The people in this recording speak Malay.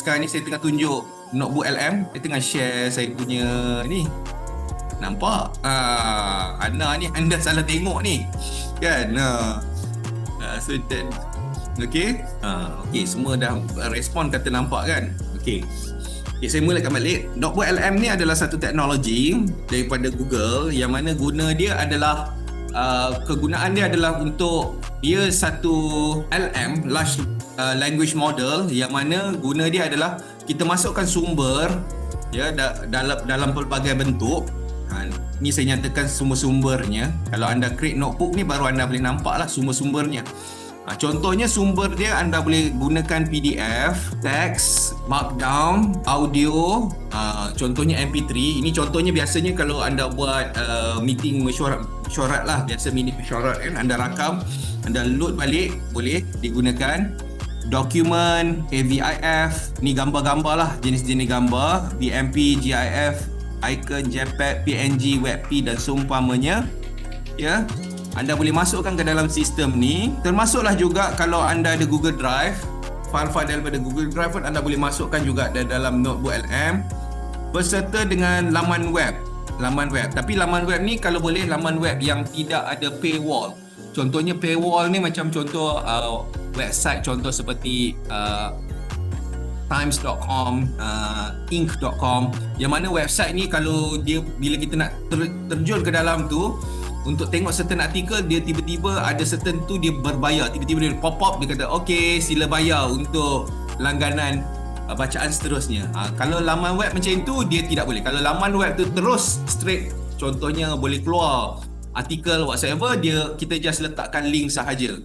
sekarang ni saya tengah tunjuk notebook LM. Saya tengah share saya punya ni. Nampak? Anda salah tengok ni. Kan? So that, okay. Okay, semua dah respon kata nampak kan? Okay. Okay, saya mulakan balik. Notebook LM ni adalah satu teknologi daripada Google yang mana guna dia adalah kegunaan dia adalah untuk dia satu LM, large language model, yang mana guna dia adalah kita masukkan sumber ya dalam pelbagai bentuk. Ni saya nyatakan sumber-sumbernya. Kalau anda create notebook ni baru anda boleh nampak lah sumber-sumbernya. Contohnya sumber dia anda boleh gunakan PDF, teks, markdown, audio, contohnya MP3. Ini contohnya biasanya kalau anda buat meeting mesyuarat lah, biasa meeting mesyuarat kan, anda rakam, anda load balik, boleh digunakan. Dokumen, AVIF, ni gambar-gambar lah, jenis-jenis gambar, BMP, GIF, icon, JPEG, PNG, WebP dan seumpamanya. Ya. Anda boleh masukkan ke dalam sistem ni. Termasuklah juga kalau anda ada Google Drive, file-file daripada Google Drive pun anda boleh masukkan juga dalam notebook LM berserta dengan laman web. Tapi laman web ni kalau boleh laman web yang tidak ada paywall. Contohnya paywall ni macam contoh website contoh seperti times.com, ink.com, yang mana website ni kalau dia bila kita nak terjun ke dalam tu untuk tengok certain artikel, dia tiba-tiba ada certain tu dia berbayar, tiba-tiba dia pop up, dia kata okey sila bayar untuk langganan bacaan seterusnya. Kalau laman web macam itu dia tidak boleh. Kalau laman web tu terus straight, contohnya boleh keluar artikel whatsoever, kita just letakkan link sahaja.